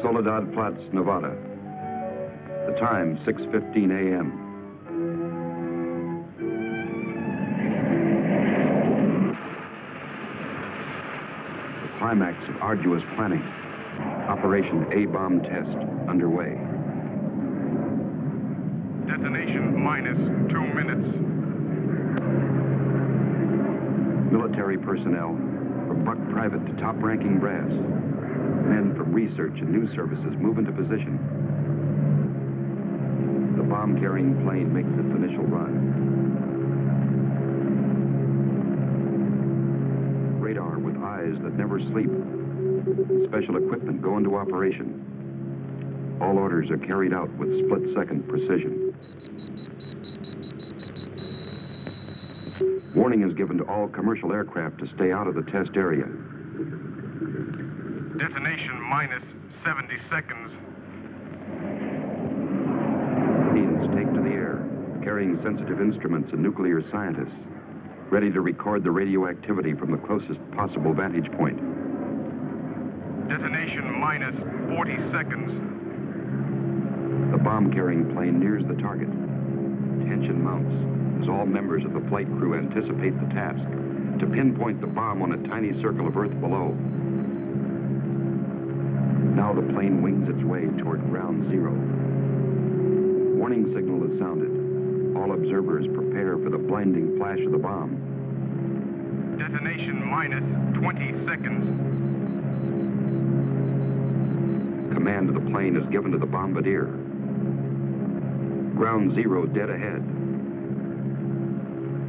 Soledad Flats, Nevada. The time, 6:15 a.m. The climax of arduous planning. Operation A-bomb test underway. Detonation minus 2 minutes. Military personnel, from buck private to top-ranking brass. Men from research and news services move into position. The bomb-carrying plane makes its initial run. Radar with eyes that never sleep. Special equipment go into operation. All orders are carried out with split-second precision. Warning is given to all commercial aircraft to stay out of the test area. Detonation minus 70 seconds. Planes take to the air, carrying sensitive instruments and nuclear scientists, ready to record the radioactivity from the closest possible vantage point. Detonation minus 40 seconds. The bomb-carrying plane nears the target. Tension mounts as all members of the flight crew anticipate the task to pinpoint the bomb on a tiny circle of Earth below. Now the plane wings its way toward ground zero. Warning signal is sounded. All observers prepare for the blinding flash of the bomb. Detonation minus 20 seconds. Command of the plane is given to the bombardier. Ground zero dead ahead.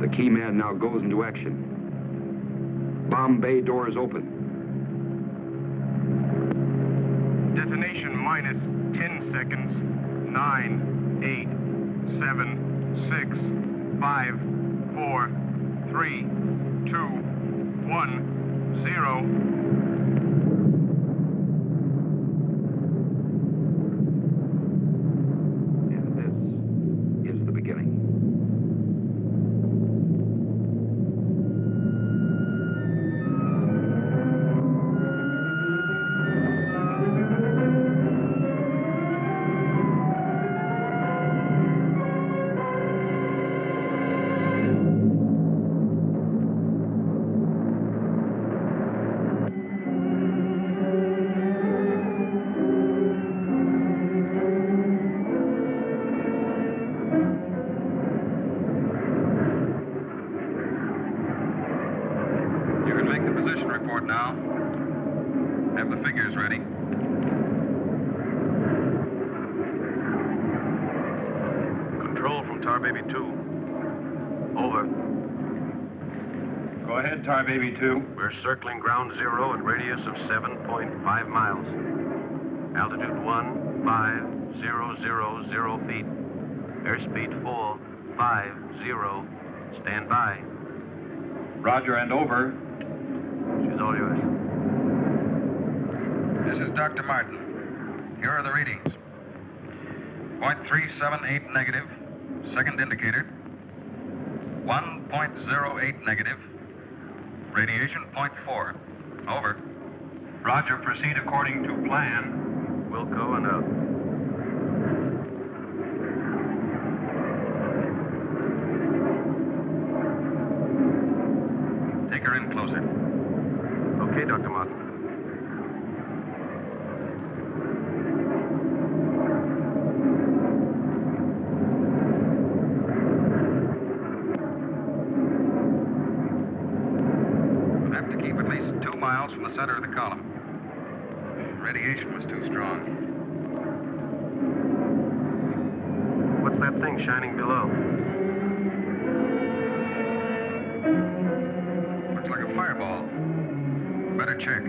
The key man now goes into action. Bomb bay doors open. Detonation minus 10 seconds. 9, 8, 7, 6, 5, 4, 3, 2, 1, 0. Baby 2. We're circling ground zero at radius of 7.5 miles. Altitude 15,000 feet. Airspeed 450. Stand by. Roger and over. She's all yours. This is Dr. Martin. Here are the readings. 0.378 negative. Second indicator. 1.08 negative. Radiation 0.4. Over. Roger, proceed according to plan. Wilco and out. Take her in closer. Okay, Dr. Martin. From the center of the column. Radiation was too strong. What's that thing shining below? Looks like a fireball. Better check.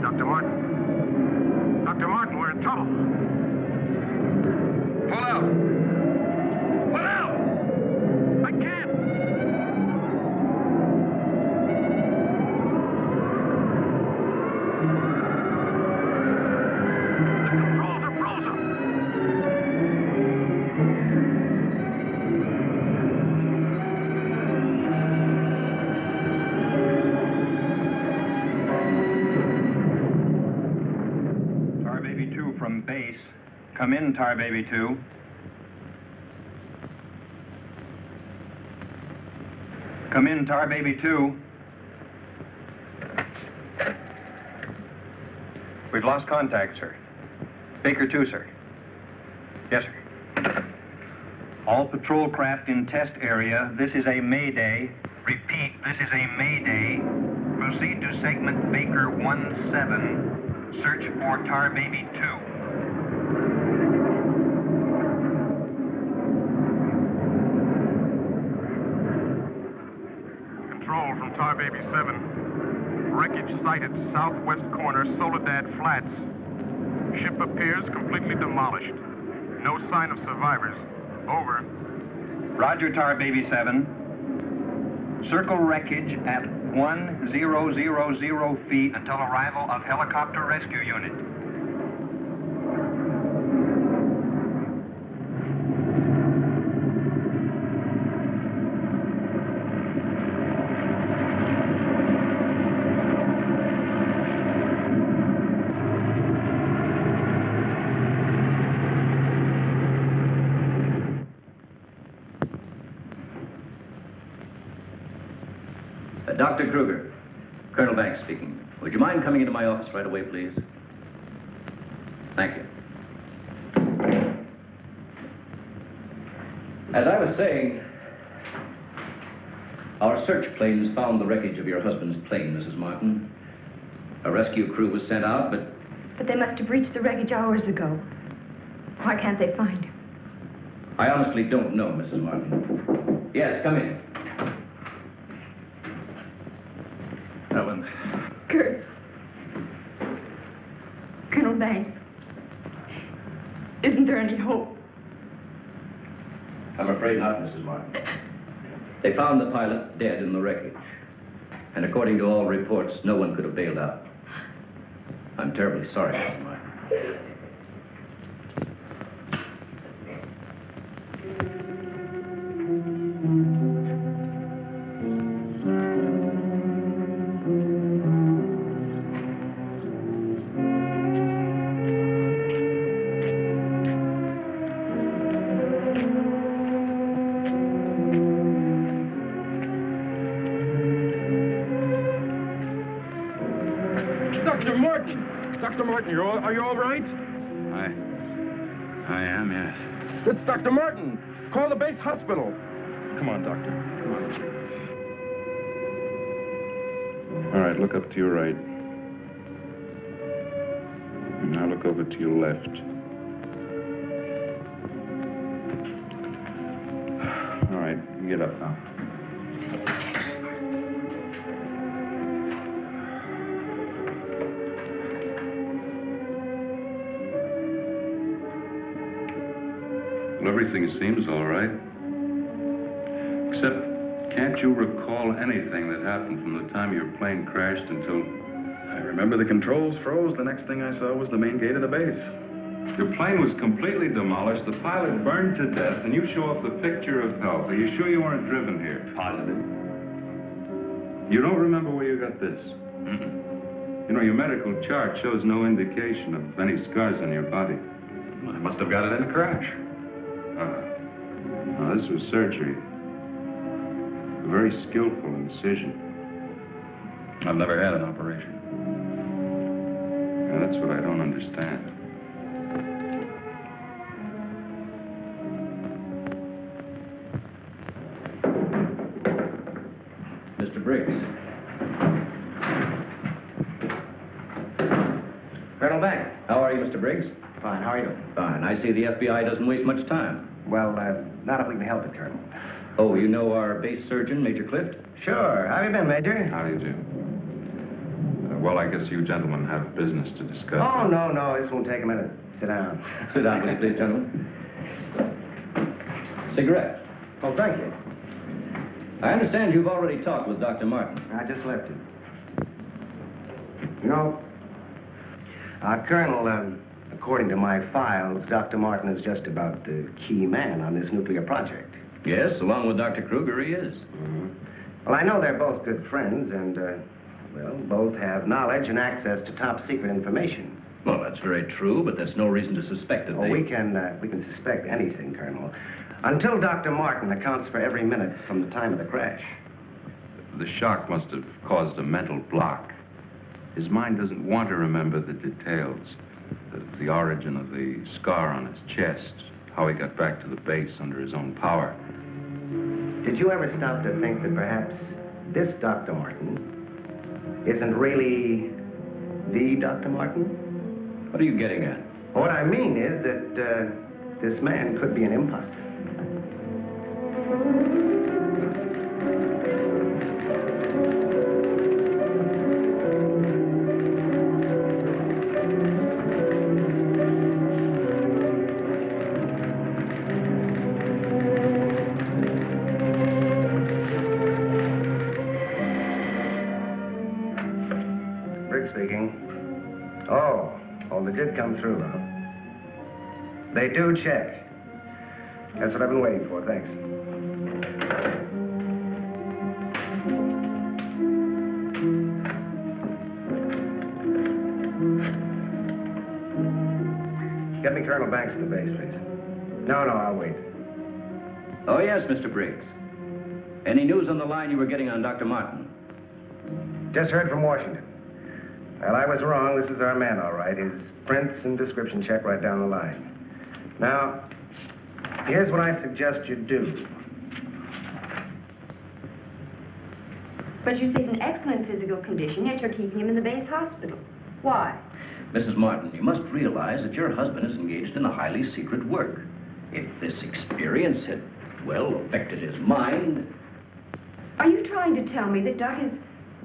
Dr. Martin. Dr. Martin, we're in trouble. Pull out! Come in, Tar Baby 2. Come in, Tar Baby 2. We've lost contact, sir. Baker 2, sir. Yes, sir. All patrol craft in test area. This is a Mayday. Repeat, this is a Mayday. Proceed to segment Baker 17. Search for Tar Baby 2. Control from Tar Baby 7. Wreckage sighted southwest corner, Soledad Flats. Ship appears completely demolished. No sign of survivors. Over. Roger, Tar Baby 7. Circle wreckage at 1000 feet until arrival of helicopter rescue unit. Dr. Kruger, Colonel Banks speaking. Would you mind coming into my office right away, please? Thank you. As I was saying, our search planes found the wreckage of your husband's plane, Mrs. Martin. A rescue crew was sent out, but... But they must have reached the wreckage hours ago. Why can't they find him? I honestly don't know, Mrs. Martin. Yes, come in. Helen. Kurt. Colonel Banks. Isn't there any hope? I'm afraid not, Mrs. Martin. They found the pilot dead in the wreckage. And according to all reports, no one could have bailed out. I'm terribly sorry, Mrs. Martin. Dr. Martin, are you all right? I am, yes. It's Dr. Martin. Call the base hospital. Come on, Doctor. Come on. All right, look up to your right. And now look over to your left. All right, you get up now. Everything seems all right. Except, can't you recall anything that happened from the time your plane crashed until... I remember the controls froze. The next thing I saw was the main gate of the base. Your plane was completely demolished, the pilot burned to death, and you show up the picture of health. Are you sure you weren't driven here? Positive. You don't remember where you got this? Mm-mm. You know, your medical chart shows no indication of any scars on your body. I must have got it in a crash. Now, this was surgery. A very skillful incision. I've never had an operation. Now, that's what I don't understand. Mr. Briggs. Colonel Banks. How are you, Mr. Briggs? Fine, how are you? Fine. I see the FBI doesn't waste much time. Well, not if we can help it, Colonel. Oh, you know our base surgeon, Major Clift? Sure. How have you been, Major? How do you do? Well, I guess you gentlemen have business to discuss. Oh, no, this won't take a minute. Sit down. Sit down, will you please, gentlemen. Cigarette. Oh, thank you. I understand you've already talked with Dr. Martin. I just left him. You know, Colonel, according to my files, Dr. Martin is just about the key man on this nuclear project. Yes, along with Dr. Kruger, he is. Mm-hmm. Well, I know they're both good friends, and, well, both have knowledge and access to top-secret information. Well, that's very true, but that's no reason to suspect that Oh, they... we can suspect anything, Colonel. Until Dr. Martin accounts for every minute from the time of the crash. The shock must have caused a mental block. His mind doesn't want to remember the details. The origin of the scar on his chest, how he got back to the base under his own power. Did you ever stop to think that perhaps this Dr. Martin isn't really the Dr. Martin? What are you getting at? What I mean is that this man could be an imposter. They did come through, huh? They do check. That's what I've been waiting for, thanks. Get me Colonel Banks at the base, please. No, I'll wait. Oh, yes, Mr. Briggs. Any news on the line you were getting on Dr. Martin? Just heard from Washington. Well, I was wrong. This is our man, all right. His prints and description check right down the line. Now, here's what I suggest you do. But you say he's in excellent physical condition, yet you're keeping him in the base hospital. Why? Mrs. Martin, you must realize that your husband is engaged in a highly secret work. If this experience had, well, affected his mind... Are you trying to tell me that Doc is...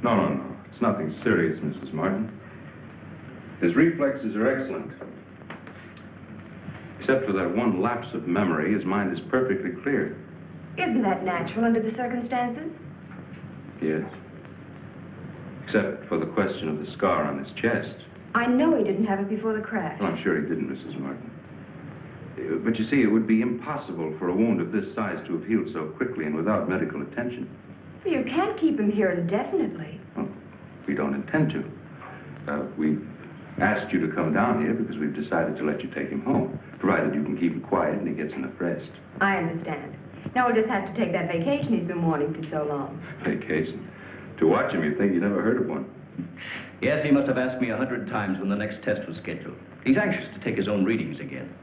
No. It's nothing serious, Mrs. Martin. His reflexes are excellent. Except for that one lapse of memory, his mind is perfectly clear. Isn't that natural under the circumstances? Yes. Except for the question of the scar on his chest. I know he didn't have it before the crash. Well, I'm sure he didn't, Mrs. Martin. But you see, it would be impossible for a wound of this size to have healed so quickly and without medical attention. Well, you can't keep him here indefinitely. Well, we don't intend to. We've asked you to come down here because we've decided to let you take him home, provided you can keep him quiet and he gets enough rest. I understand. Now we'll just have to take that vacation he's been wanting for so long. Vacation? To watch him, you'd think you never heard of one. Yes, he must have asked me 100 times when the next test was scheduled. He's anxious to take his own readings again.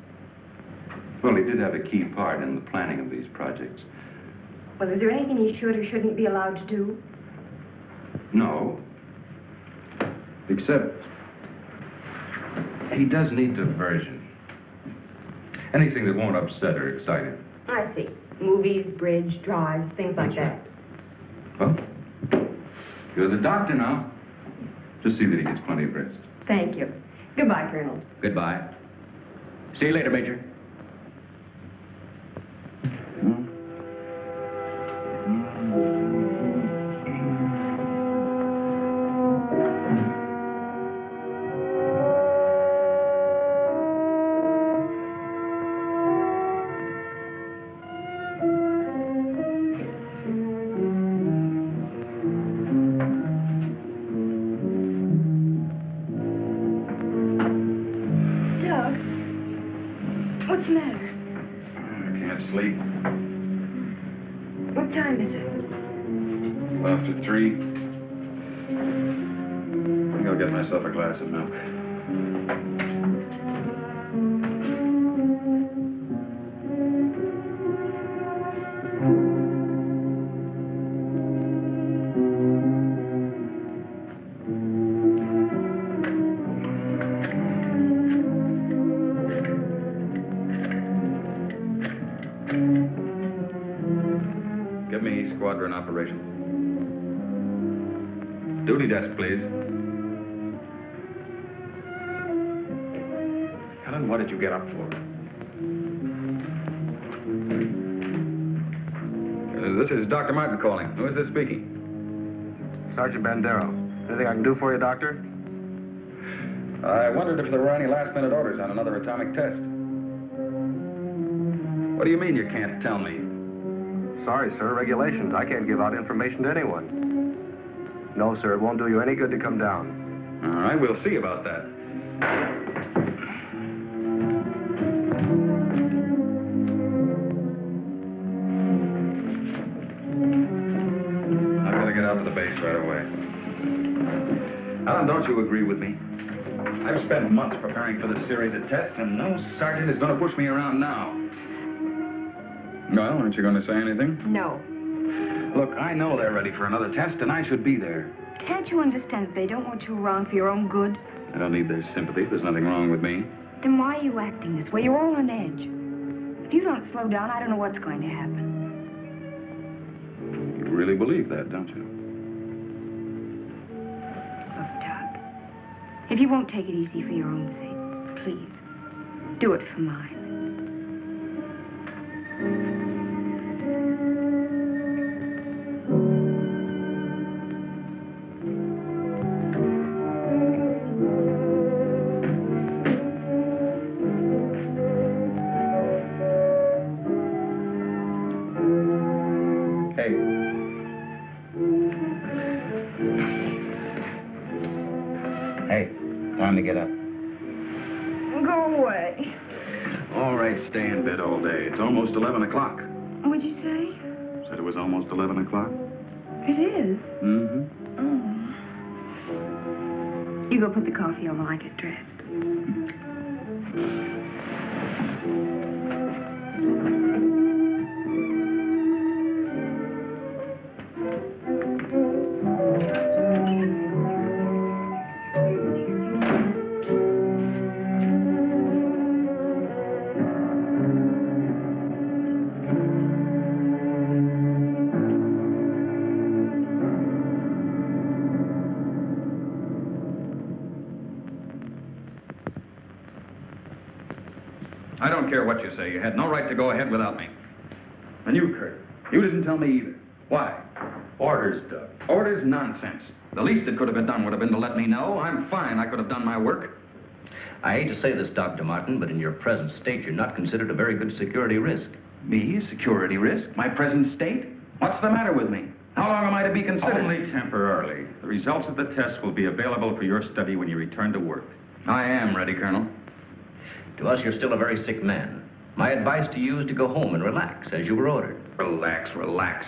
Well, he did have a key part in the planning of these projects. Well, is there anything he should or shouldn't be allowed to do? No. Except he does need diversion. Anything that won't upset or excite him. I see. Movies, bridge, drives, things like that. Well, you're the doctor now. Just see that he gets plenty of rest. Thank you. Goodbye, Colonel. Goodbye. See you later, Major. Duty desk, please. Helen, what did you get up for? This is Dr. Martin calling. Who is this speaking? Sergeant Bandero. Anything I can do for you, Doctor? I wondered if there were any last-minute orders on another atomic test. What do you mean you can't tell me? Sorry, sir. Regulations. I can't give out information to anyone. No, sir. It won't do you any good to come down. All right, we'll see about that. right away. Alan, don't you agree with me? I've spent months preparing for this series of tests, and no sergeant is going to push me around now. Well, aren't you going to say anything? No. Look, I know they're ready for another test, and I should be there. Can't you understand that they don't want you around for your own good? I don't need their sympathy. There's nothing wrong with me. Then why are you acting this way? You're all on edge. If you don't slow down, I don't know what's going to happen. You really believe that, don't you? Look, Doc, if you won't take it easy for your own sake, please, do it for mine. Hey, time to get up. Go away. All right, stay in bed all day. It's almost 11 o'clock. What'd you say? Said it was almost 11 o'clock? It is. Mm-hmm. Oh. You go put the coffee on while I get dressed. I don't care what you say. You had no right to go ahead without me. And you, Kurt, you didn't tell me either. Why? Orders, Doug. Orders? Nonsense. The least that could have been done would have been to let me know. I'm fine. I could have done my work. I hate to say this, Dr. Martin, but in your present state, you're not considered a very good security risk. Me? A security risk? My present state? What's the matter with me? How long am I to be considered? Only temporarily. The results of the test will be available for your study when you return to work. I am ready, Colonel. To us, you're still a very sick man. My advice to you is to go home and relax, as you were ordered. Relax, relax.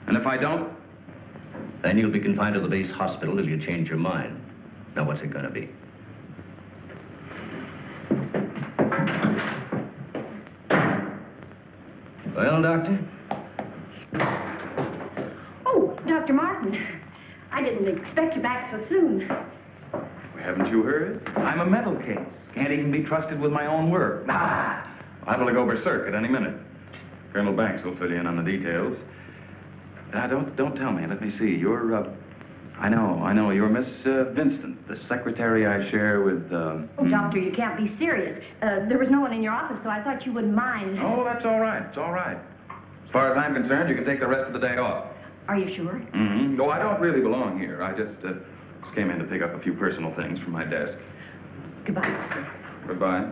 And if I don't? Then you'll be confined to the base hospital till you change your mind. Now, what's it going to be? Well, Doctor? Oh, Dr. Martin. I didn't expect you back so soon. Haven't you heard? I'm a mental case. Can't even be trusted with my own work. Liable to go berserk at any minute. Colonel Banks will fill you in on the details. Don't tell me. Let me see. You're, I know. You're Miss Vincent, the secretary I share with, Oh, Doctor, you can't be serious. There was no one in your office, so I thought you wouldn't mind. Oh, that's all right. It's all right. As far as I'm concerned, you can take the rest of the day off. Are you sure? Mm-hmm. Oh, I don't really belong here. I just came in to pick up a few personal things from my desk. Goodbye, Doctor. Goodbye.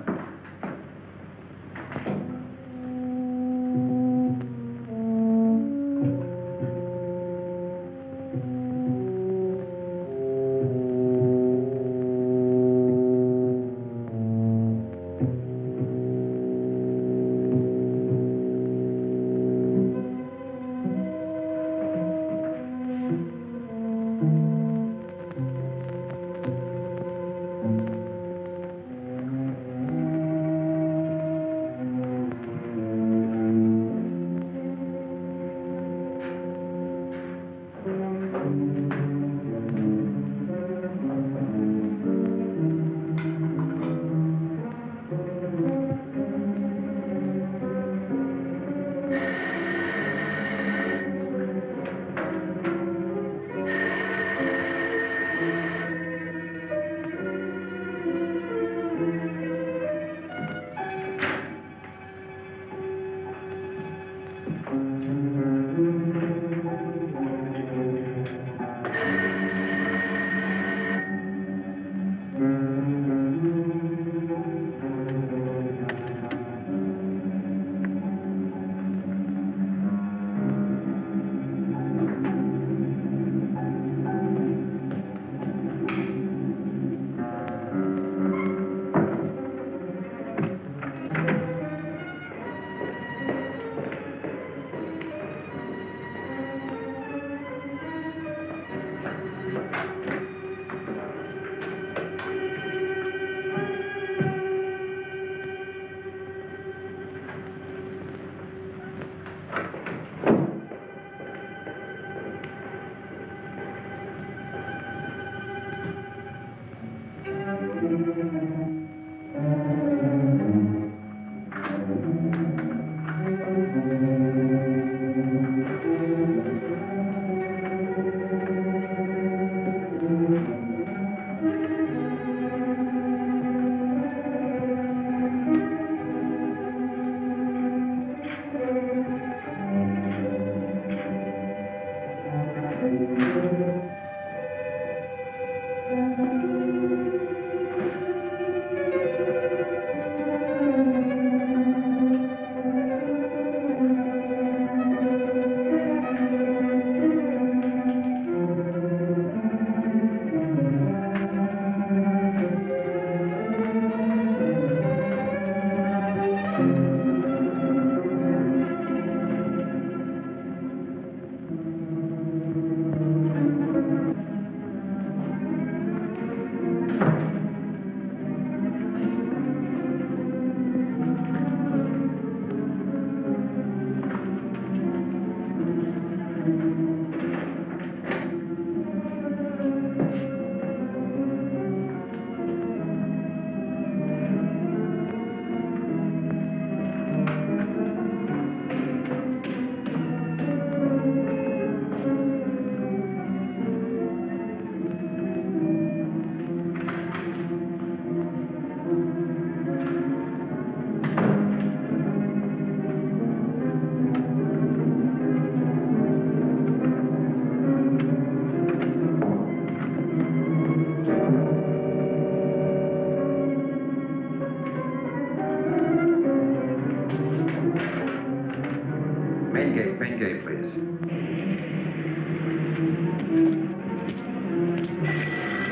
Main gate, please.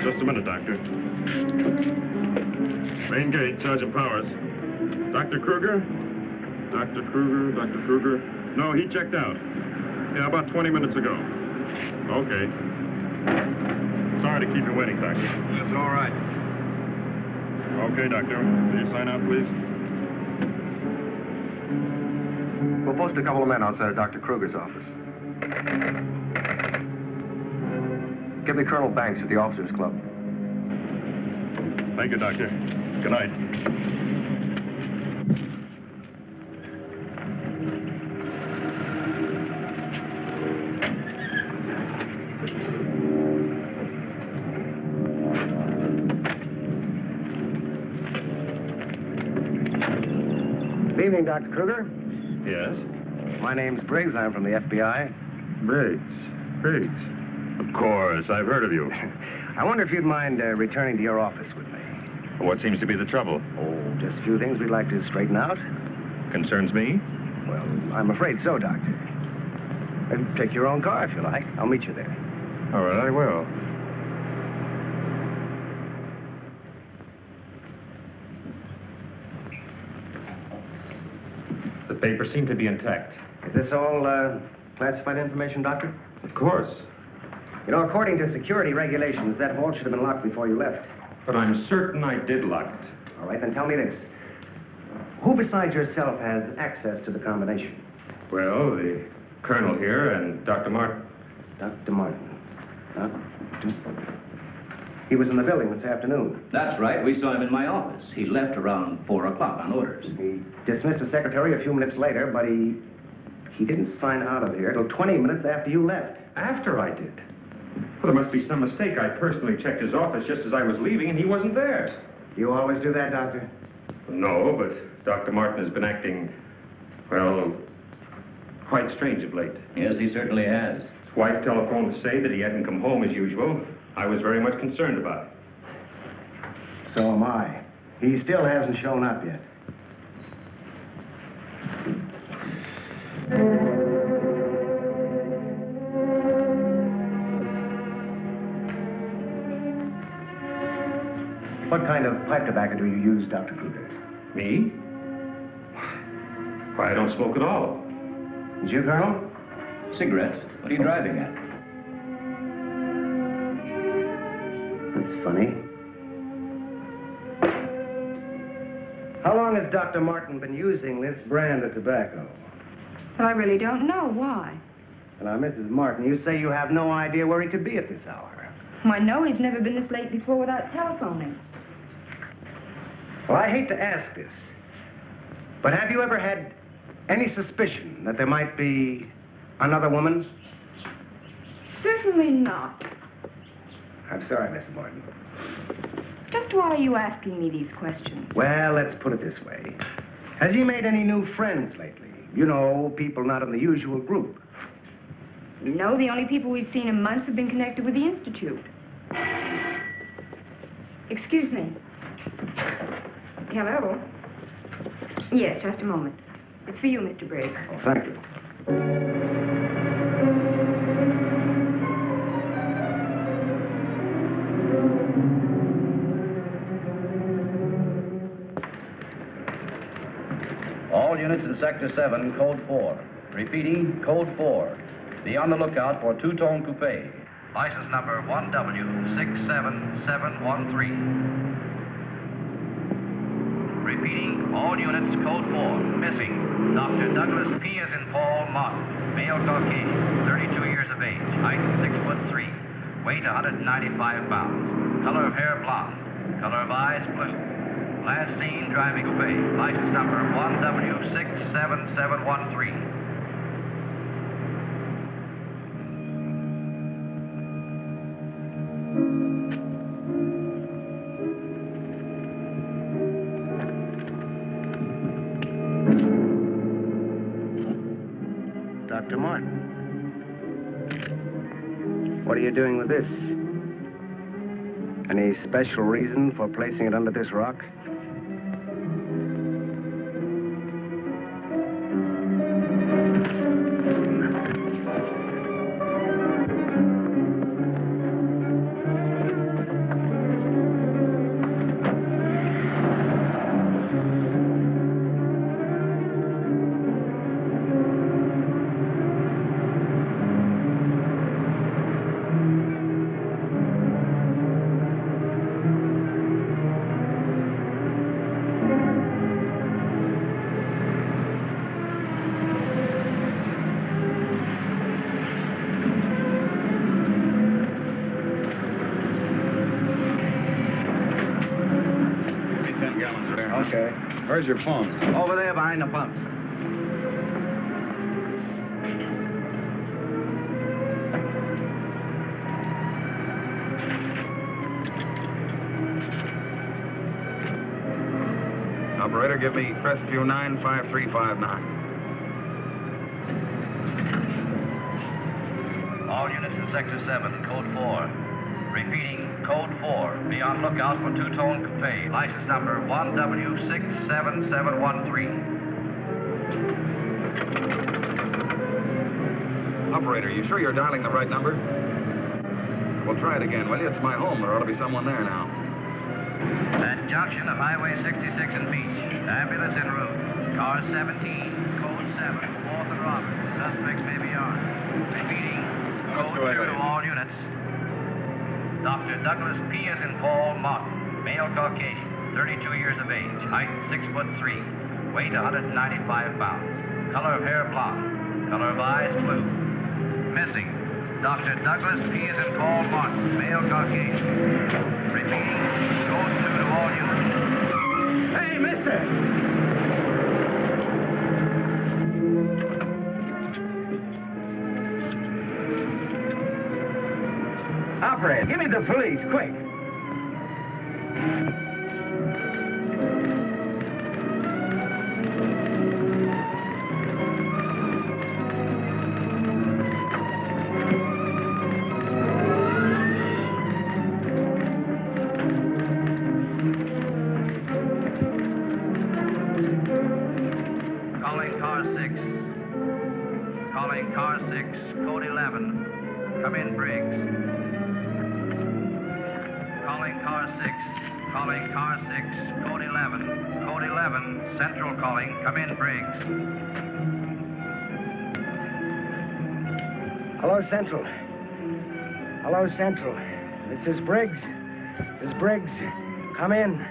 Just a minute, Doctor. Main gate, Sergeant Powers. Dr. Kruger? Dr. Kruger. No, he checked out. Yeah, about 20 minutes ago. Okay. Sorry to keep you waiting, Doctor. That's all right. Okay, Doctor. Will you sign out, please? We'll post a couple of men outside of Dr. Kruger's office. Give me Colonel Banks at the Officers Club. Thank you, Doctor. Good night. Good evening, Dr. Kruger. Yes? My name's Briggs. I'm from the FBI. Briggs. Of course, I've heard of you. I wonder if you'd mind returning to your office with me. What seems to be the trouble? Oh, just a few things we'd like to straighten out. Concerns me? Well, I'm afraid so, Doctor. Take your own car if you like. I'll meet you there. All right, I will. The papers seem to be intact. Is this all classified information, Doctor? Of course. You know, according to security regulations, that vault should have been locked before you left. But I'm certain I did lock it. All right, then tell me this. Who besides yourself has access to the combination? Well, the colonel here and Dr. Martin. Dr. Martin. He was in the building this afternoon. That's right. We saw him in my office. He left around 4 o'clock on orders. He dismissed the secretary a few minutes later, but he didn't sign out of here till 20 minutes after you left. After I did? Well, there must be some mistake. I personally checked his office just as I was leaving, and he wasn't there. You always do that, Doctor? No, but Dr. Martin has been acting, well, quite strange of late. Yes, he certainly has. His wife telephoned to say that he hadn't come home as usual. I was very much concerned about it. So am I. He still hasn't shown up yet. What kind of pipe tobacco do you use, Dr. Kruger? Me? Why, I don't smoke at all. And you, Colonel? Cigarettes? What are you driving at? That's funny. How long has Dr. Martin been using this brand of tobacco? Well, I really don't know. Why? Now, Mrs. Martin, you say you have no idea where he could be at this hour. Well, I know he's never been this late before without telephoning. Well, I hate to ask this, but have you ever had any suspicion that there might be another woman? Certainly not. I'm sorry, Mrs. Martin. Just why are you asking me these questions? Well, let's put it this way. Has he made any new friends lately? You know, people not in the usual group. No, the only people we've seen in months have been connected with the Institute. Excuse me. Hello? Yes, just a moment. It's for you, Mr. Briggs. Oh, thank you. All units in Sector 7, Code 4. Repeating, Code 4. Be on the lookout for two-tone coupe. License number 1W67713. Repeating, all units, Code 4. Missing, Dr. Douglas P. as in Paul Martin. Male Caucasian, 32 years of age. Height 6'3". Weight 195 pounds. Color of hair blonde. Color of eyes blue. Last seen driving coupe. License number 1W67713. Dr. Martin. What are you doing with this? Any special reason for placing it under this rock? Where's your phone? Over there behind the pump. Operator, give me Crestview 95359. All units in Sector 7, Code 4. Repeating, Code 4. Be on lookout for two-tone coupe. License number 1W67713. Operator, you sure you're dialing the right number? Well, try it again, will you? It's my home. There ought to be someone there now. At junction of Highway 66 and Beach. Ambulance en route. Car 17, Code 7. 4th and Roberts. Suspects may be armed. Repeating, Code 2 to all units. Dr. Douglas P. as in Paul Martin. Male Caucasian. 32 years of age. Height 6'3". Weight 195 pounds. Color of hair blonde. Color of eyes blue. Missing, Dr. Douglas P. as in Paul Martin. Male Caucasian. Repeating, Code 2 to all units. Hey, mister! Operator, give me the police, quick. Calling car 6. Calling car 6, Code 11. Come in, Briggs. Calling car 6. Calling car 6, Code 11. Code 11, Central calling. Come in, Briggs. Hello, Central. Hello, Central. This is Briggs. This is Briggs. Come in.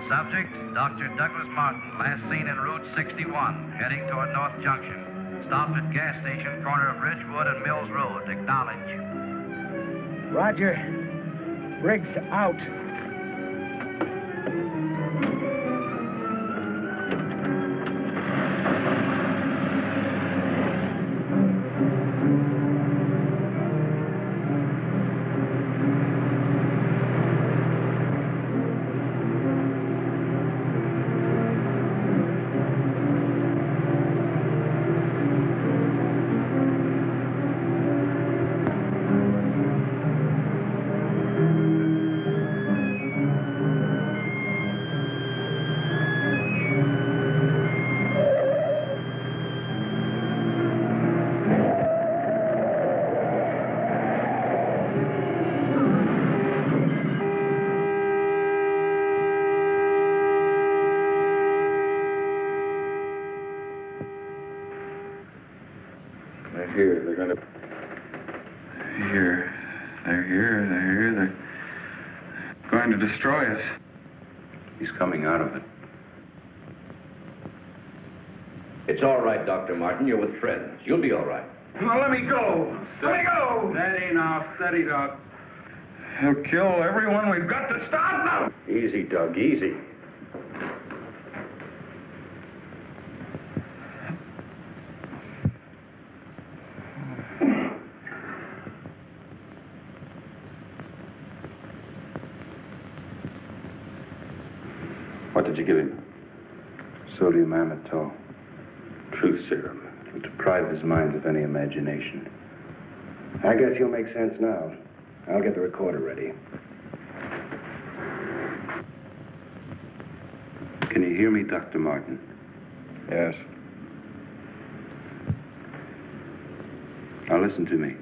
Subject, Dr. Douglas Martin, last seen en Route 61, heading toward North Junction. Stopped at gas station, corner of Ridgewood and Mills Road. Acknowledge. Roger. Briggs out. They're here. They're going to... Here. They're here. They're here. They're going to destroy us. He's coming out of it. It's all right, Dr. Martin. You're with friends. You'll be all right. Now, let me go. Let me go. Steady now, steady, Doc. He'll kill everyone. We've got to stop now. Easy, Doug, easy. What did you give him? Sodium amytal. Truth serum. It'll deprive his mind of any imagination. I guess you'll make sense now. I'll get the recorder ready. Can you hear me, Dr. Martin? Yes. Now listen to me.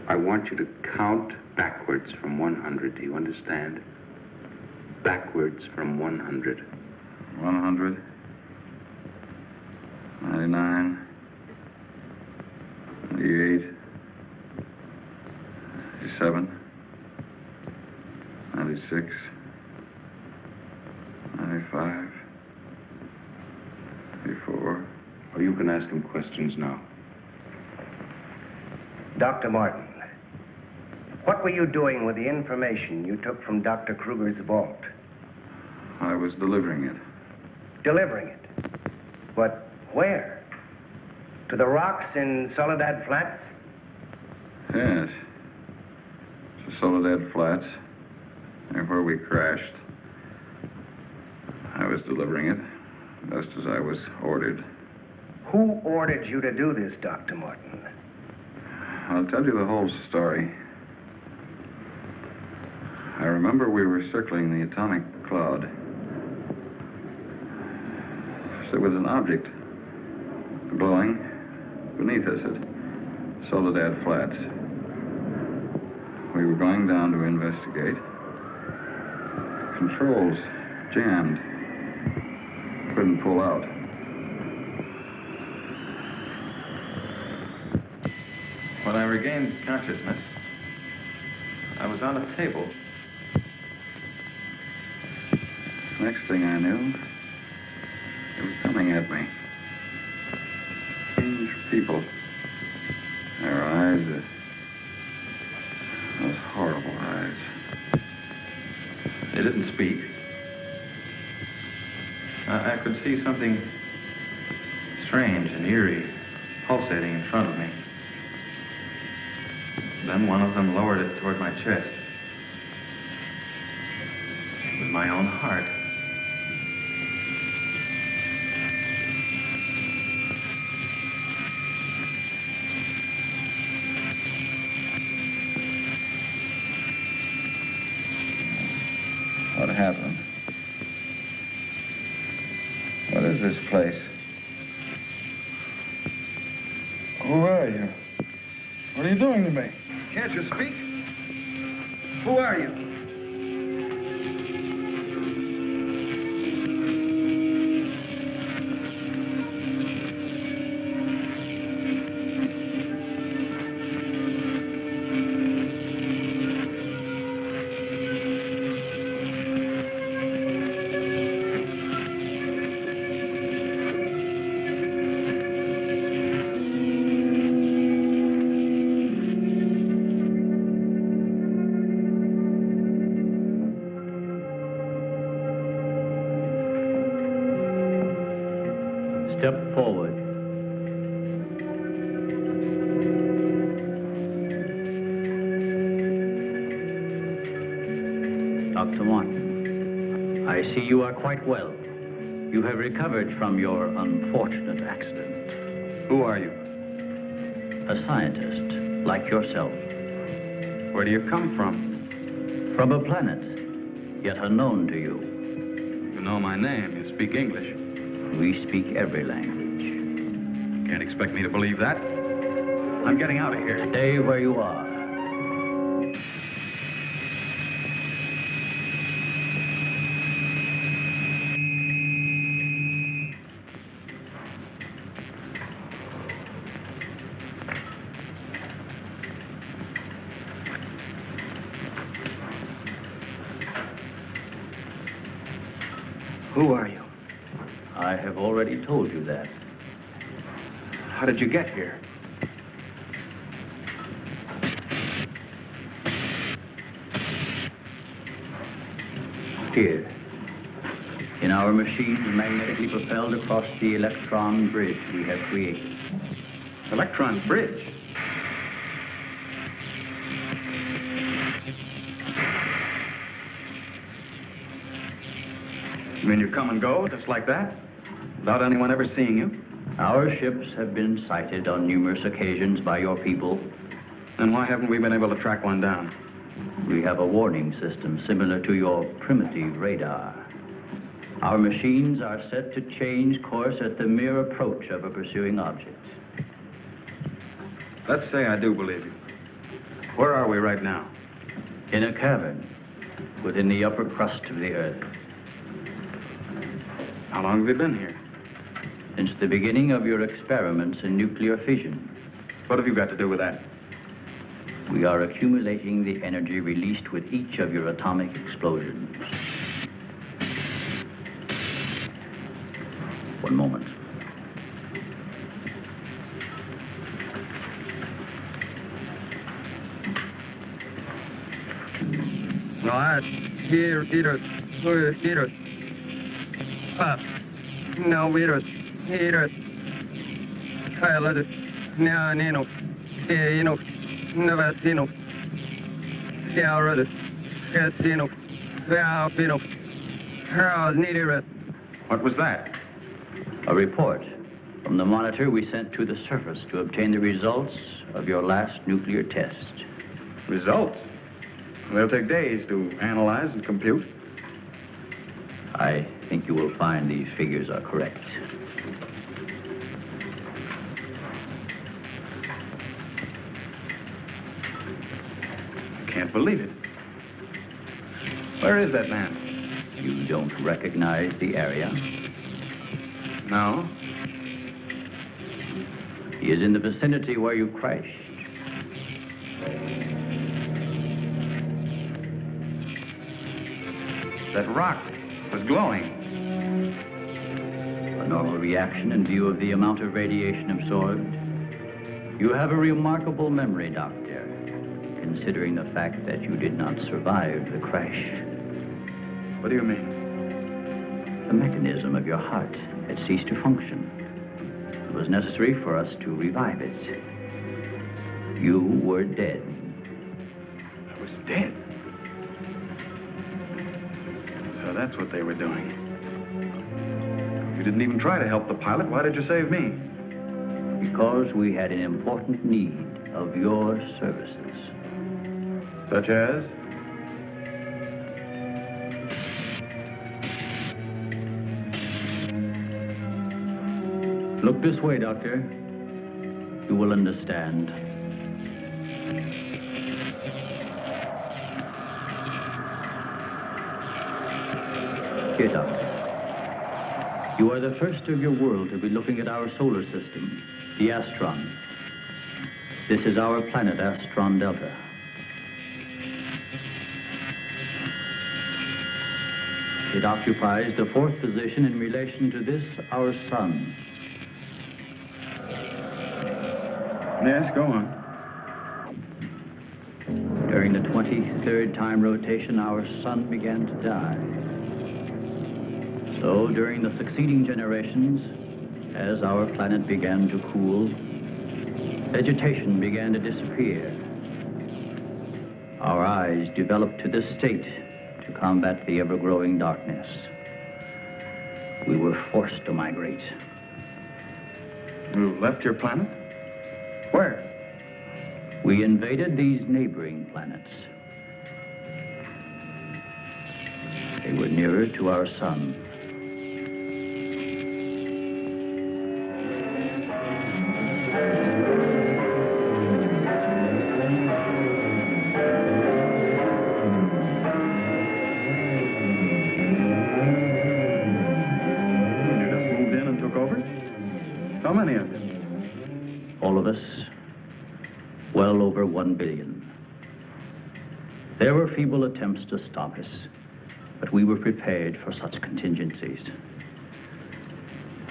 I want you to count backwards from 100. Do you understand? Backwards from 100. 100. 99. 98. 97. 96. 95. 94. Well, you can ask him questions now. Dr. Martin, what were you doing with the information you took from Dr. Kruger's vault? I was delivering it. Delivering it? But where? To the rocks in Soledad Flats? Yes. To Soledad Flats, near where we crashed. I was delivering it, just as I was ordered. Who ordered you to do this, Dr. Morton? I'll tell you the whole story. I remember we were circling the atomic cloud. There was an object glowing beneath us at Soledad Flats. We were going down to investigate. Controls jammed. Couldn't pull out. When I regained consciousness, I was on a table. Next thing I knew, they were coming at me. Strange people. Their eyes, those horrible eyes. They didn't speak. I could see something strange and eerie pulsating in front of me. Then one of them lowered it toward my chest. It was my own heart. What happened? What is this place? Who are you? What are you doing to me? Can't you speak? Who are you? Step forward. Dr. Martin, I see you are quite well. You have recovered from your unfortunate accident. Who are you? A scientist, like yourself. Where do you come from? From a planet, yet unknown to you. You know my name. You speak English. We speak every language. Can't expect me to believe that. I'm getting out of here. Stay where you are. Who are you? I have already told you that. How did you get here? Here. In our machines magnetically propelled across the electron bridge we have created. Electron bridge? You mean you come and go just like that? Without anyone ever seeing you? Our ships have been sighted on numerous occasions by your people. Then why haven't we been able to track one down? We have a warning system similar to your primitive radar. Our machines are set to change course at the mere approach of a pursuing object. Let's say I do believe you. Where are we right now? In a cavern within the upper crust of the Earth. How long have you been here? Since the beginning of your experiments in nuclear fission. What have you got to do with that? We are accumulating the energy released with each of your atomic explosions. One moment. No, I here. No virus, virus. Pilot, no, nino, no, Navasino, Sierra, Casino, Valpino, Harold, Needed. What was that? A report from the monitor we sent to the surface to obtain the results of your last nuclear test. Results? They'll take days to analyze and compute. I think you will find these figures are correct. I can't believe it. Where is that man? You don't recognize the area? No. He is in the vicinity where you crashed. That rock was glowing. A normal reaction in view of the amount of radiation absorbed. You have a remarkable memory, Doctor, considering the fact that you did not survive the crash. What do you mean? The mechanism of your heart had ceased to function. It was necessary for us to revive it. You were dead. I was dead. So that's what they were doing. You didn't even try to help the pilot. Why did you save me? Because we had an important need of your services. Such as? Look this way, Doctor. You will understand. Here, Doctor. You are the first of your world to be looking at our solar system, the Astron. This is our planet, Astron Delta. It occupies the fourth position in relation to this, our sun. Yes, go on. During the 23rd time rotation, our sun began to die. So during the succeeding generations, as our planet began to cool, vegetation began to disappear. Our eyes developed to this state to combat the ever-growing darkness. We were forced to migrate. You left your planet? Where? We invaded these neighboring planets. They were nearer to our sun. You just moved in and took over? How many of you? All of us, well over 1 billion. There were feeble attempts to stop us, but we were prepared for such contingencies.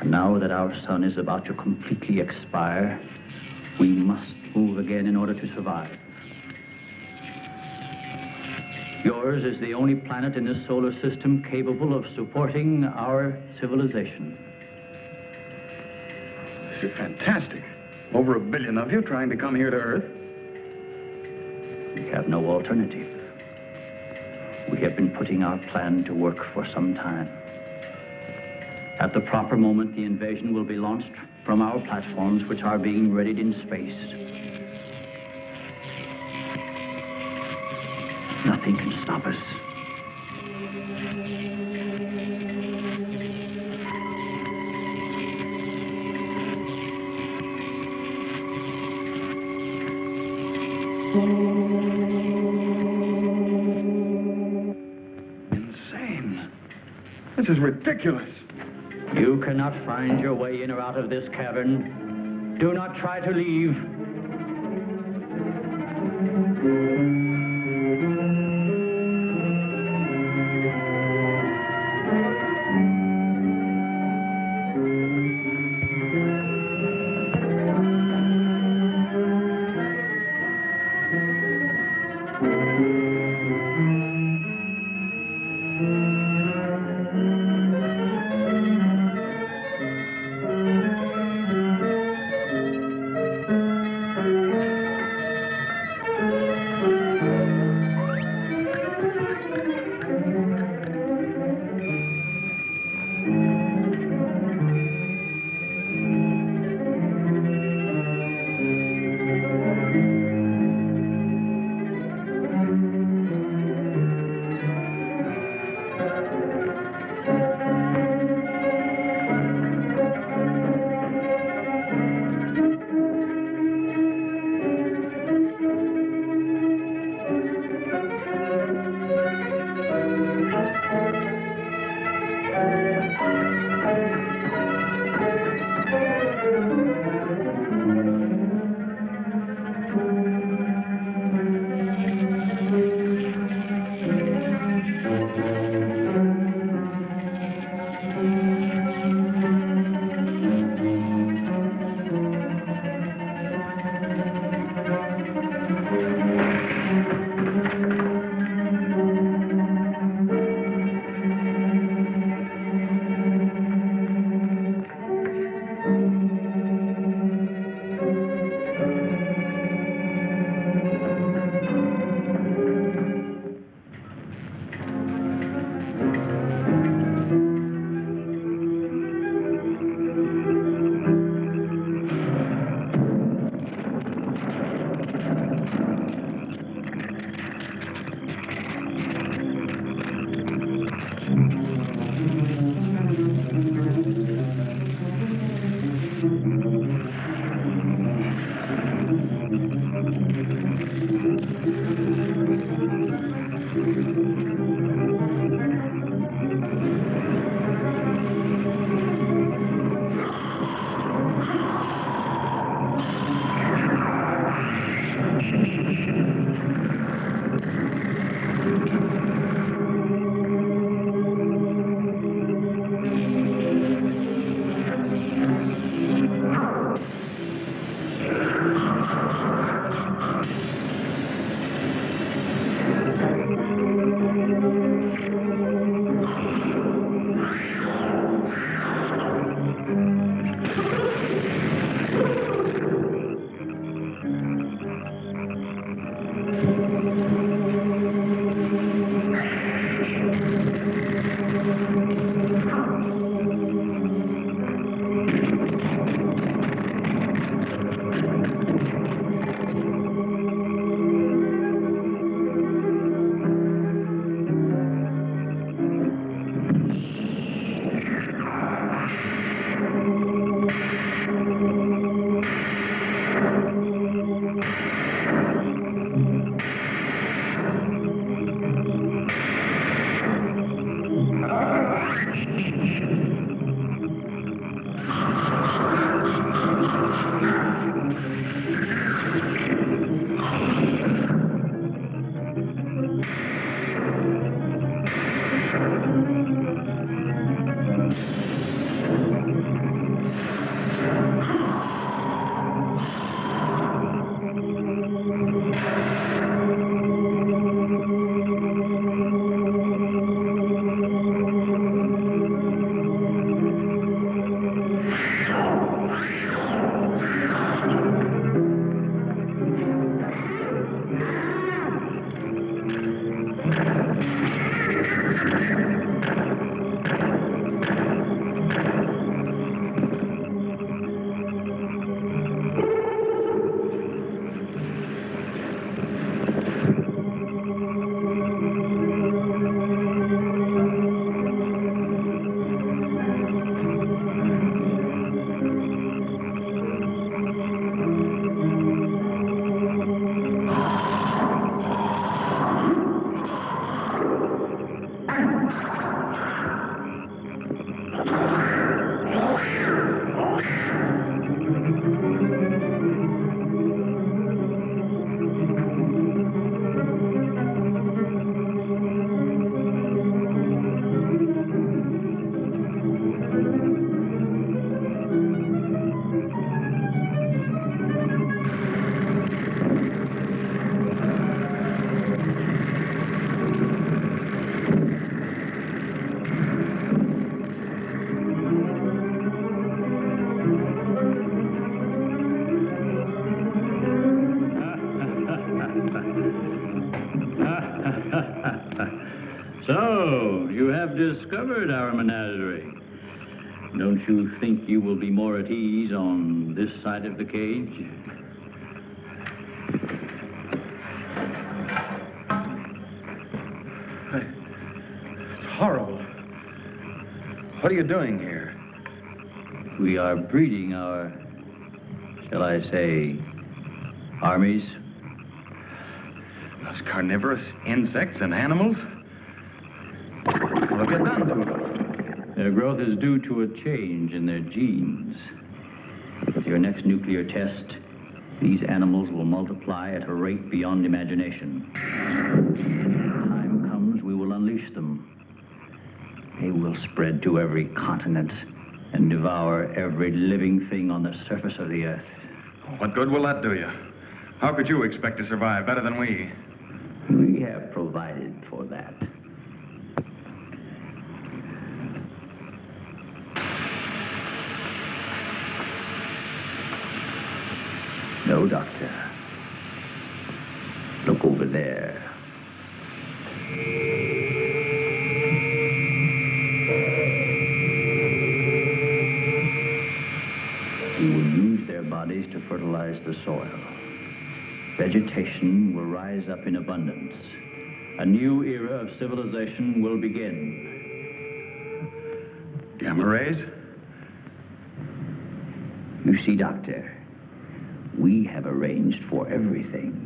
And now that our sun is about to completely expire, we must move again in order to survive. Yours is the only planet in this solar system capable of supporting our civilization. This is fantastic. Over 1 billion of you trying to come here to Earth. We have no alternative. We have been putting our plan to work for some time. At the proper moment, the invasion will be launched from our platforms, which are being readied in space. Nothing can stop us. Insane. This is ridiculous. You cannot find your way in or out of this cavern. Do not try to leave. have discovered our menagerie. Don't you think you will be more at ease on this side of the cage? It's horrible. What are you doing here? We are breeding our, shall I say, armies. Those carnivorous insects and animals? What have you done to them? Their growth is due to a change in their genes. With your next nuclear test, these animals will multiply at a rate beyond imagination. When the time comes, we will unleash them. They will spread to every continent and devour every living thing on the surface of the earth. What good will that do you? How could you expect to survive better than we? We have provided for that. No, Doctor. Look over there. We will use their bodies to fertilize the soil. Vegetation will rise up in abundance. A new era of civilization will begin. Gamma rays? You see, Doctor, we have arranged for everything.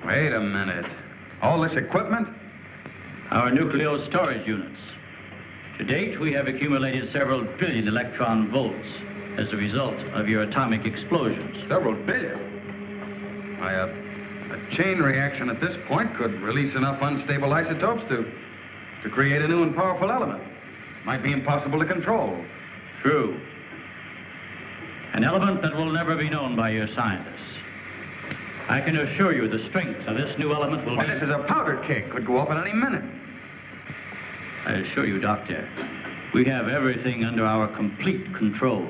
Wait a minute. All this equipment? Our nuclear storage units. To date, we have accumulated several billion electron volts as a result of your atomic explosions. Several billion? Why, a chain reaction at this point could release enough unstable isotopes to create a new and powerful element. Might be impossible to control. True. An element that will never be known by your scientists. I can assure you the strength of this new element will be... This is a powder keg. Could go off at any minute. I assure you, Doctor, we have everything under our complete control.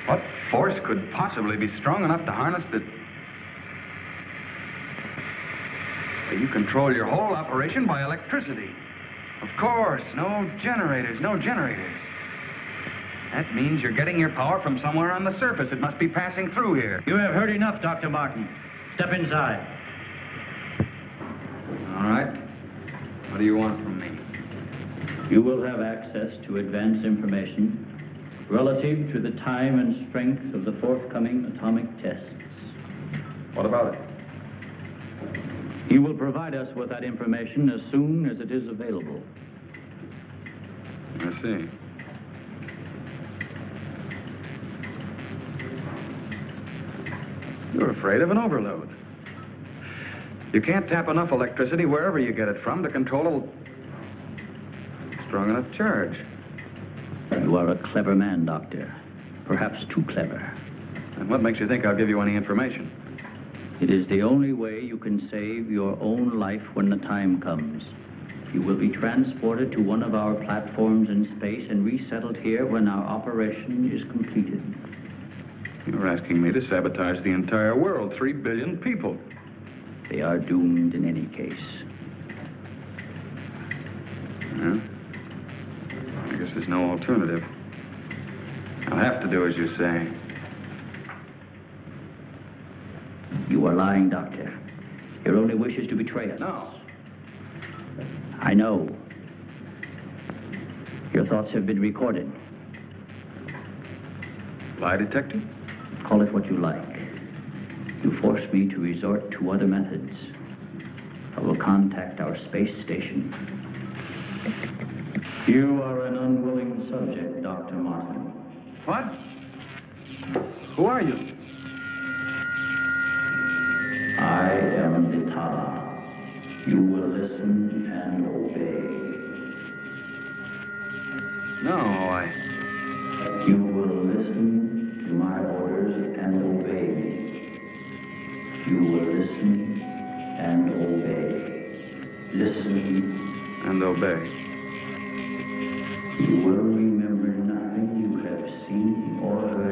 What force could possibly be strong enough to harness the... You control your whole operation by electricity. Of course, no generators. That means you're getting your power from somewhere on the surface. It must be passing through here. You have heard enough, Dr. Martin. Step inside. All right. What do you want from me? You will have access to advanced information relative to the time and strength of the forthcoming atomic tests. What about it? You will provide us with that information as soon as it is available. I see. You're afraid of an overload. You can't tap enough electricity wherever you get it from to control a strong enough charge. You are a clever man, Doctor. Perhaps too clever. And what makes you think I'll give you any information? It is the only way you can save your own life when the time comes. You will be transported to one of our platforms in space and resettled here when our operation is completed. You're asking me to sabotage the entire world, 3 billion people. They are doomed in any case. Yeah? I guess there's no alternative. I'll have to do as you say. You are lying, Doctor. Your only wish is to betray us. No. I know. Your thoughts have been recorded. Lie detector? Call it what you like. You force me to resort to other methods. I will contact our space station. You are an unwilling subject, Dr. Martin. What? Who are you? I am Vitala. You will listen and obey. No, You will listen to my orders and obey me. You will listen and obey. Listen and obey. You will remember nothing you have seen or heard.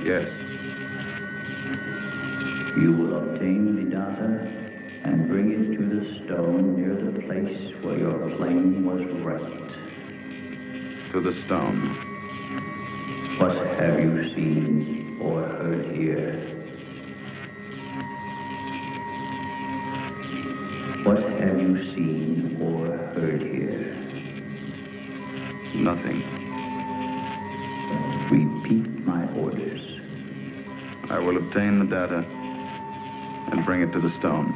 Yes. You will obtain the data and bring it to the stone near the place where your plane was wrecked. To the stone. What have you seen or heard here? What have you seen or heard here? Nothing. Repeat my orders. I will obtain the data and bring it to the stone.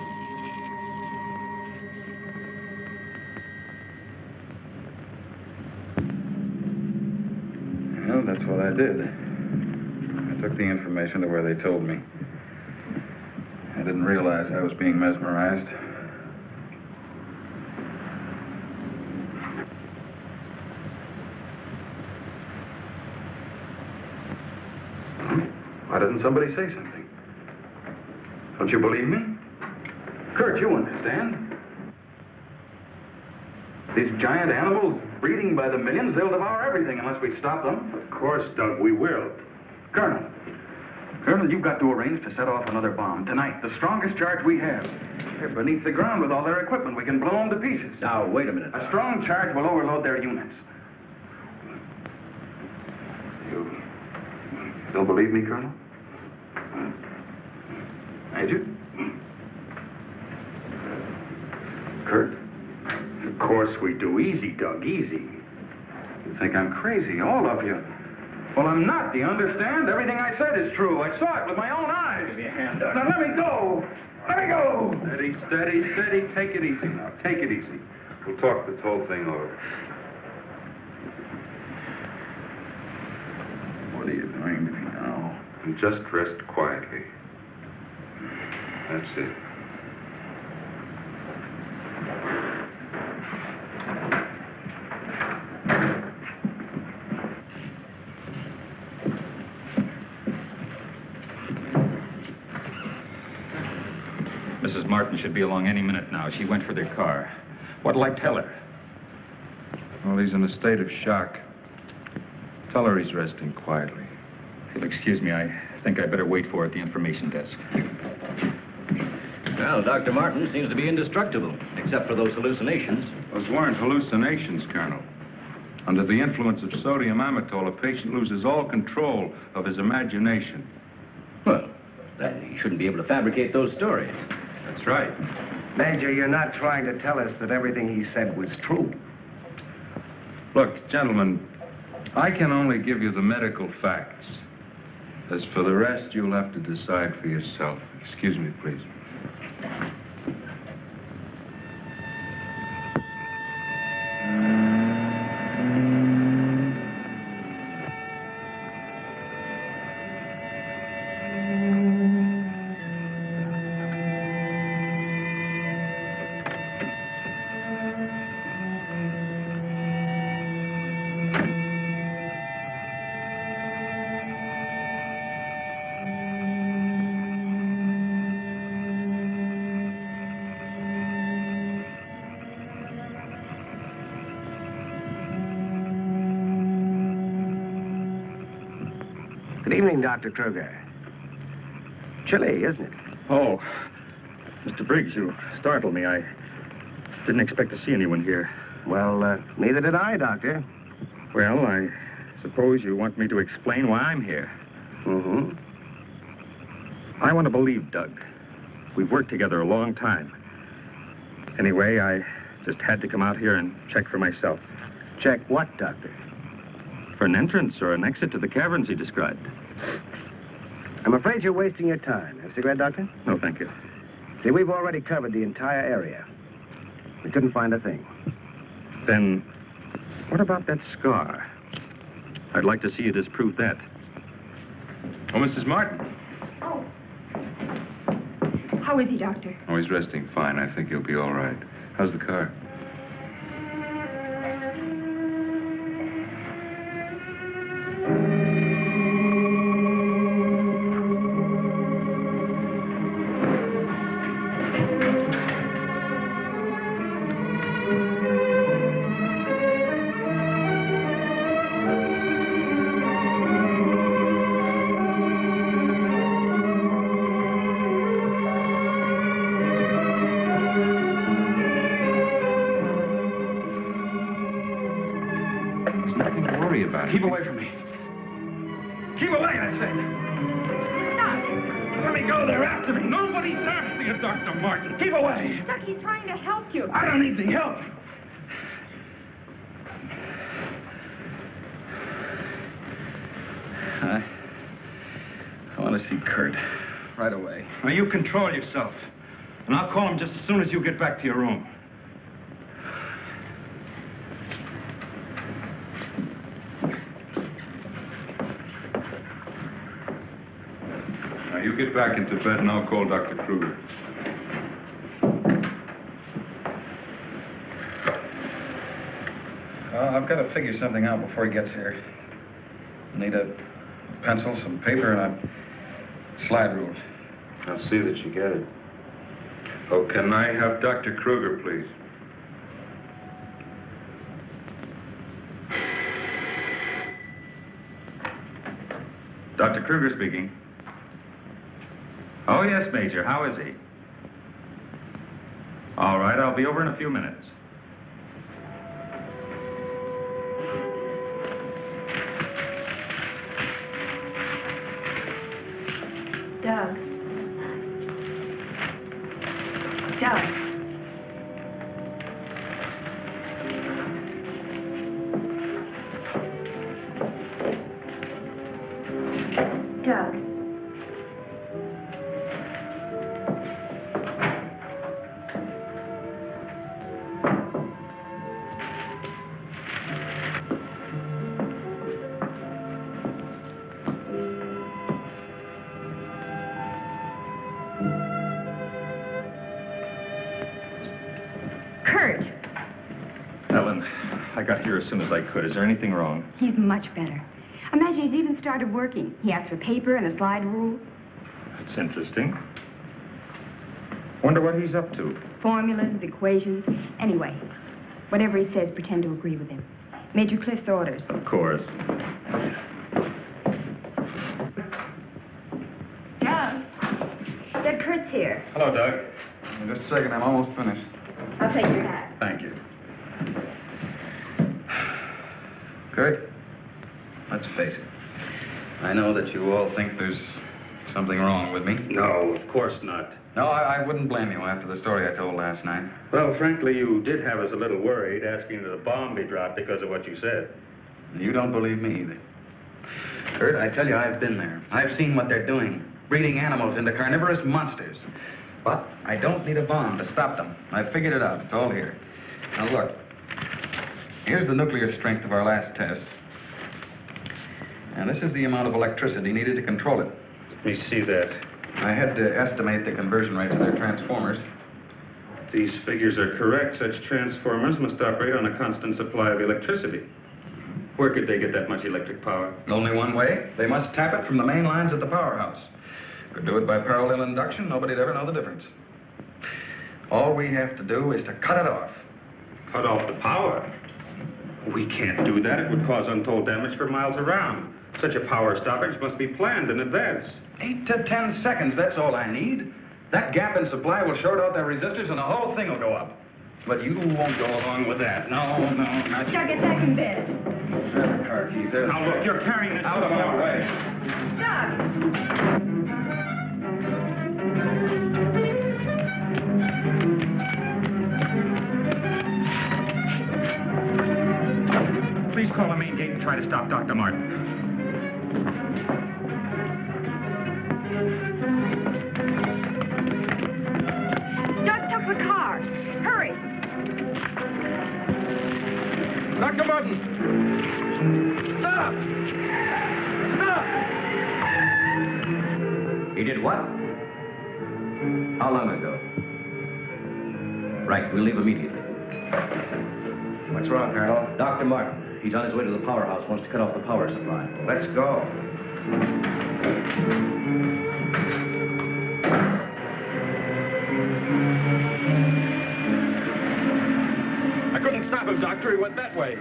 Well, that's what I did. I took the information to where they told me. I didn't realize I was being mesmerized. Why doesn't somebody say something? Don't you believe me? Kurt, you understand. These giant animals breeding by the millions, they'll devour everything unless we stop them. Of course, Doug, we will. Colonel, you've got to arrange to set off another bomb tonight. The strongest charge we have. They're beneath the ground with all their equipment. We can blow them to pieces. Now, wait a minute. A strong charge will overload their units. You don't believe me, Colonel? Major? Kurt? Of course we do. Easy, Doug, easy. You think I'm crazy, all of you. Well, I'm not. Do you understand? Everything I said is true. I saw it with my own eyes. Give me a hand, Doug. Now, let me go. Let me go. Steady, steady, steady. Take it easy now. Take it easy. We'll talk this whole thing over. What are you doing to me now? Just rest quietly. That's it. Mrs. Martin should be along any minute now. She went for their car. What'll I tell her? Well, he's in a state of shock. Tell her he's resting quietly. If you'll excuse me, I think I'd better wait for her at the information desk. Well, Dr. Martin seems to be indestructible, except for those hallucinations. Those weren't hallucinations, Colonel. Under the influence of sodium amytal, a patient loses all control of his imagination. Well, then he shouldn't be able to fabricate those stories. That's right. Major, you're not trying to tell us that everything he said was true. Look, gentlemen, I can only give you the medical facts. As for the rest, you'll have to decide for yourself. Excuse me, please. Good evening, Dr. Kruger. Chilly, isn't it? Oh, Mr. Briggs, you startled me. I didn't expect to see anyone here. Well, neither did I, Doctor. Well, I suppose you want me to explain why I'm here. Mm-hmm. I want to believe Doug. We've worked together a long time. Anyway, I just had to come out here and check for myself. Check what, Doctor? For an entrance or an exit to the caverns he described. I'm afraid you're wasting your time. Have a cigarette, Doctor? No, thank you. See, we've already covered the entire area. We couldn't find a thing. Then, what about that scar? I'd like to see you disprove that. Oh, Mrs. Martin. Oh. How is he, Doctor? Oh, he's resting fine. I think he'll be all right. How's the car? Keep away from me. Keep away, I say. Doc! Let me go. They're after me. Nobody's after you, Dr. Martin. Keep away. Doc, he's trying to help you. I don't need the help. I want to see Kurt right away. Now, you control yourself. And I'll call him just as soon as you get back to your room. Now, you get back into bed and I'll call Dr. Kruger. I've got to figure something out before he gets here. I need a pencil, some paper, and a slide rule. I'll see that you get it. Oh, can I have Dr. Kruger, please? Dr. Kruger speaking. Oh, yes, Major. How is he? All right, I'll be over in a few minutes. Doug. Doug. Doug. Kurt. Ellen, I got here as soon as I could. Is there anything wrong? He's much better. Imagine he's even started working. He asked for paper and a slide rule. That's interesting. Wonder what he's up to. Formulas, equations. Anyway, whatever he says, pretend to agree with him. Major Cliff's orders. Of course. Doug. Doug, Kurt's here. Hello, Doug. Just a second, I'm almost finished. I'll take your hat. Thank you. Kurt, let's face it. I know that you all think there's something wrong with me. No, of course not. No, I wouldn't blame you after the story I told last night. Well, frankly, you did have us a little worried asking that a bomb be dropped because of what you said. You don't believe me either. Kurt, I tell you, I've been there. I've seen what they're doing, breeding animals into carnivorous monsters. But I don't need a bomb to stop them. I've figured it out. It's all here. Now, look. Here's the nuclear strength of our last test. And this is the amount of electricity needed to control it. Let me see that. I had to estimate the conversion rates of their transformers. These figures are correct. Such transformers must operate on a constant supply of electricity. Where could they get that much electric power? Only one way. They must tap it from the main lines at the powerhouse. Could do it by parallel induction. Nobody'd ever know the difference. All we have to do is to cut it off. Cut off the power? We can't do that. It would cause untold damage for miles around. Such a power stoppage must be planned in advance. 8 to 10 seconds, that's all I need. That gap in supply will short out their resistors and the whole thing will go up. But you won't go along with that. No, not you. Doug, get back in bed. There's the car keys. There's Now, look, you're carrying this out of my way. Doug! Please call the main gate and try to stop Dr. Martin. Doug took the car. Hurry. Dr. Martin! Stop! Stop! He did what? How long ago? Right, we'll leave immediately. What's wrong, Colonel? Dr. Martin, he's on his way to the powerhouse, wants to cut off the power supply. Let's go. I couldn't stop him, Doctor. He went that way.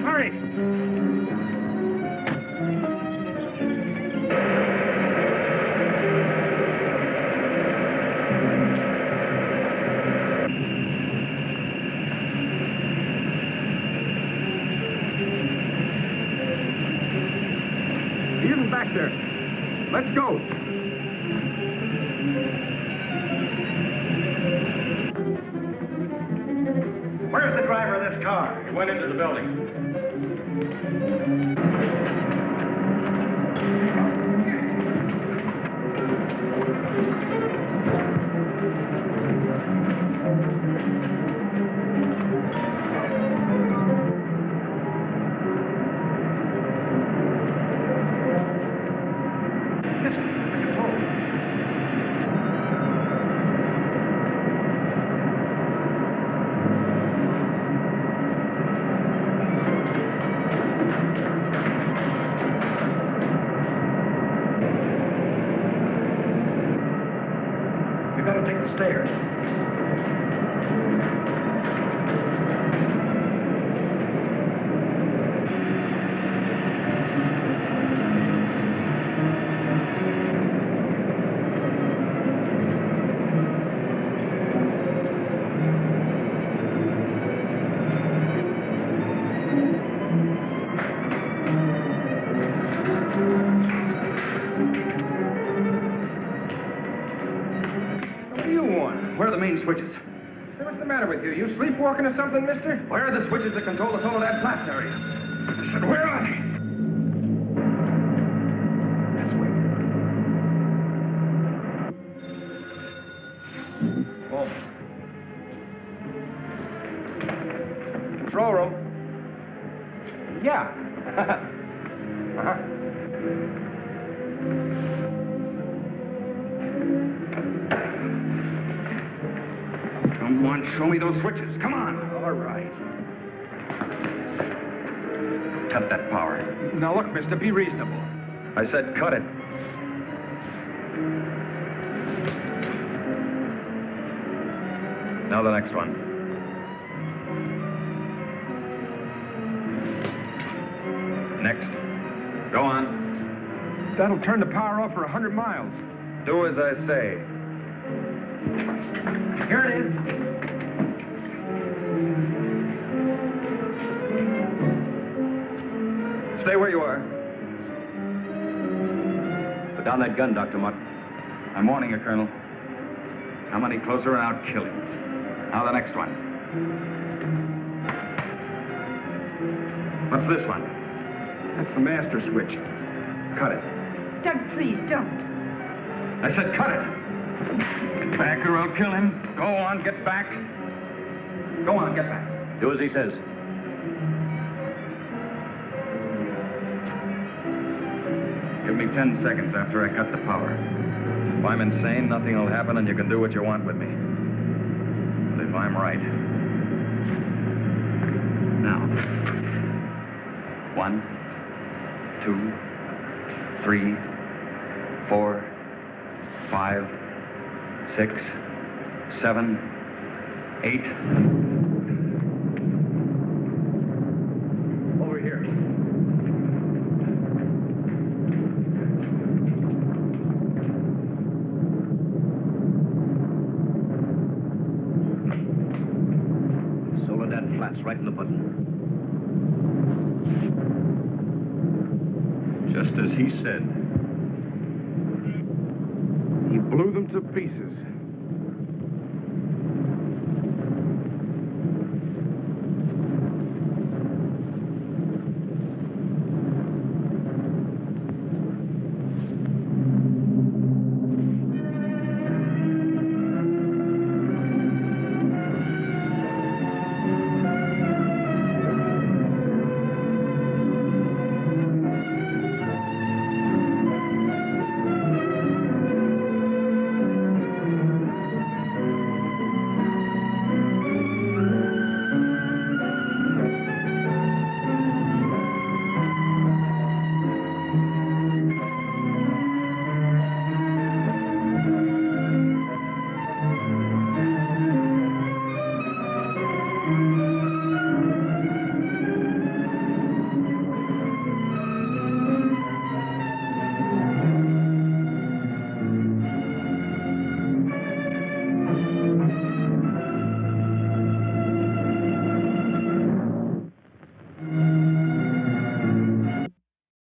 Hurry! He isn't back there. Let's go. Where's the driver of this car? He went into the building. We've got to take the stairs. What do you want? Where are the main switches? Hey, what's the matter with you? You sleepwalking or something, mister? Where are the switches that control the Soledad Flats area? I said, where are they? This way. Whoa. Control room. Yeah. Uh-huh. Come on, show me those switches. Come on. All right. Cut that power. Now, look, mister, be reasonable. I said cut it. Now the next one. Next. Go on. That'll turn the power off for 100 miles. Do as I say. Here it is. Stay where you are. Put down that gun, Dr. Mutt. I'm warning you, Colonel. Come any closer and I'll kill you. Now the next one. What's this one? That's the master switch. Cut it. Doug, please, don't. I said cut it. Get back or I'll kill him. Go on, get back. Go on, get back. Do as he says. Give me 10 seconds after I cut the power. If I'm insane, nothing will happen and you can do what you want with me. But if I'm right... Now. 1, 2, 3, 4, 5, 6, 7, 8. Over here. Soledad Flats, right in the button. Just as he said. He blew them to pieces.